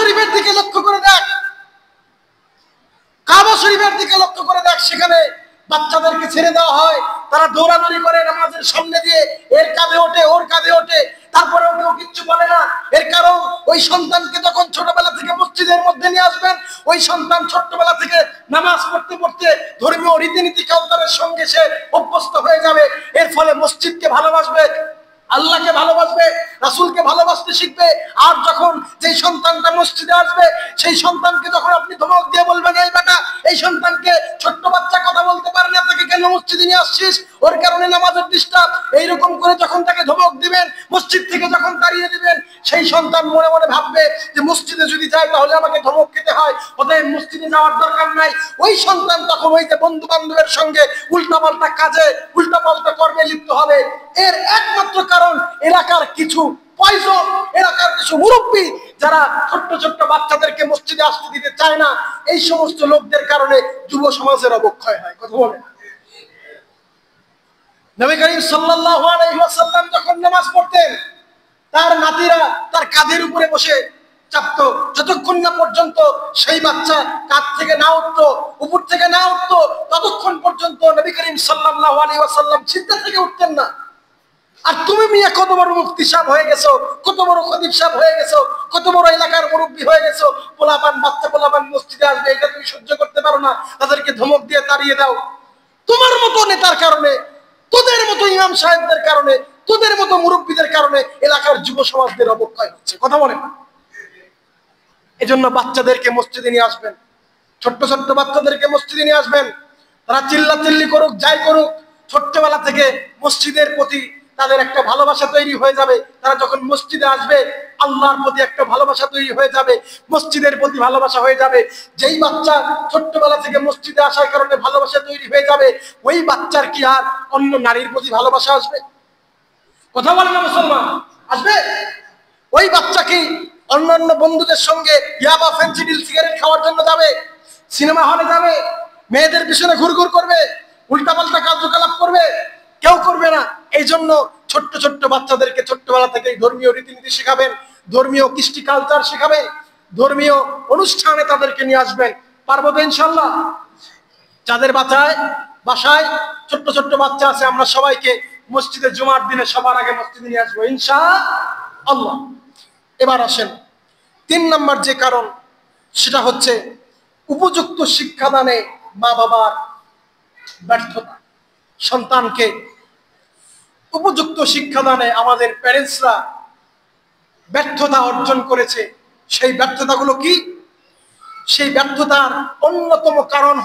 শরীফের দিকে লক্ষ্য করে দেখ, কাবা শরীফের দিকে লক্ষ্য করে দেখ, সেখানে বাচ্চাদেরকে ছেড়ে দেওয়া হয়, তারা দৌড়াদৌড়ি করে নামাজের সামনে দিয়ে, এর কাঁধে ওঠে ওর কাঁধে ওঠে, তারপরে কেউ কিচ্ছু বলে না। এর কারণ ওই সন্তানকে যখন ছোটবেলা থেকে মসজিদের মধ্যে নিয়ে আসবেন, ওই সন্তান ছোট্টবেলা থেকে নামাজ পড়তে পড়তে ধর্মীয় রীতিনীতি কালচারের সঙ্গে সে অভ্যস্ত হয়ে যাবে। এর ফলে মসজিদকে ভালোবাসবে, আল্লাহকে ভালোবাসবে, রাসূলকে ভালোবাসতে শিখবে। আর যখন যেই সন্তানটা মসজিদে আসবে, সেই সন্তানকে যখন আপনি ধমক দিয়ে বলবেন, এই বেটা, এই সন্তানকে, ছোট্ট বাচ্চা কথা বলতে পারে না, তাকে কেন মসজিদে নিয়ে আসছিস, ওর কারণে নামাজের ডিস্টার্ব, এইরকম করে যখন তাকে ধমক দিবেন, মসজিদ থেকে যখন তাড়িয়ে দিবেন, সেই সন্তান মনে মনে ভাববে যে মসজিদে যদি যাই তাহলে আমাকে ধমক খেতে হয়, অতএব মসজিদে যাওয়ার দরকার নাই। ওই সন্তান তখন ওই যে বন্ধু বান্ধবের সঙ্গে উল্টাপাল্টা কাজে, উল্টাপাল্টা কর্মে লিপ্ত হবে। এর একমাত্র কারণ এলাকার কিছু পয়জন, এলাকার কিছু মুরব্বী যারা ছোট্ট ছোট্ট বাচ্চাদেরকে মসজিদে আসতে দিতে চায় না, এই সমস্ত লোকদের কারণে যুব সমাজের অবক্ষয় হয়। কথা বলে নবী করিম সাল্লাল্লাহু আলাইহি ওয়াসাল্লাম যখন নামাজ পড়তেন, তার নাতিরা তার কাঁধের উপরে বসে চাপতো, যতক্ষণ না পর্যন্ত সেই বাচ্চা কাঁধ থেকে না উঠতো, উপর থেকে না উঠতো, ততক্ষণ পর্যন্ত নবী করিম সাল্লাল্লাহু আলাইহি ওয়াসাল্লাম সিজদা থেকে উঠতেন না। আর তুমি মিয়া কত বড় মুফতি সাহেব হয়ে গেছো, কত বড় খতিব সাহেব হয়ে গেছো, কত বড় এলাকার মুরব্বী হয়ে গেছো, পোলাপান, বাচ্চা পোলাপান মসজিদে আসবে, এটা তুমি সহ্য করতে পারো না, তাদেরকে ধমক দিয়ে তাড়িয়ে দাও। তোমার মতো নেতার কারণে, তোদের মতো ইমাম সাহেবদের কারণে, তোদের মতো মুরব্বীদের কারণে এলাকার যুব সমাজদের অবক্ষয় হচ্ছে। কথা বলেন। এজন্য বাচ্চাদেরকে মসজিদে নিয়ে আসবেন, ছোট্ট ছোট্ট বাচ্চাদেরকে মসজিদে নিয়ে আসবেন। তারা চিল্লাচিল্লি করুক, যাই করুক, ছোট্টবেলা থেকে মসজিদের প্রতি তাদের একটা ভালোবাসা তৈরি হয়ে যাবে। তারা যখন মসজিদে আসবে, আল্লাহর প্রতি একটা ভালোবাসা তৈরি হয়ে যাবে, মসজিদের প্রতি ভালোবাসা হয়ে যাবে। যেই বাচ্চা ছোট্টবেলা থেকে মসজিদে আসার কারণে ভালোবাসা তৈরি হয়ে যাবে, ওই বাচ্চার কি আর অন্য নারীর প্রতি ভালোবাসা আসবে? কথা বলে না মুসলমান? আসবে? ওই বাচ্চা কি অন্যান্য বন্ধুদের সঙ্গে ইয়াবা, ফেন্সিডিল, সিগারেট খাওয়ার জন্য যাবে? সিনেমা হলে যাবে? মেয়েদের পিছনে ঘুরঘুর করবে? উল্টাপাল্টা কার্যকলাপ করবে? কেউ করবে না। এই জন্য ছোট্ট ছোট্ট বাচ্চাদেরকে ছোট্টবেলা থেকে ধর্মীয় রীতিনীতি শেখাবেন, ধর্মীয় কৃষ্টি কালচার শেখাবেন, ধর্মীয় অনুষ্ঠানে তাদেরকে নিয়ে আসবেন। পারবো তো ইনশাল্লাহ? যাদের বাসায় ছোট্ট ছোট্ট বাচ্চা আছে, আমরা সবাইকে মসজিদে জুমার দিনে সবার আগে মসজিদে নিয়ে আসবো ইনশাআল্লাহ। এবার আসেন 3 নম্বর যে কারণ, সেটা হচ্ছে উপযুক্ত শিক্ষাদানে মা বাবার ব্যর্থতা। সন্তানকে উপযুক্ত শিক্ষাদানে আমাদের প্যারেন্টসরা ব্যর্থতা অর্জন করেছে। সেই ব্যর্থতাগুলো কি? সেই ব্যর্থতার অন্যতম কারণ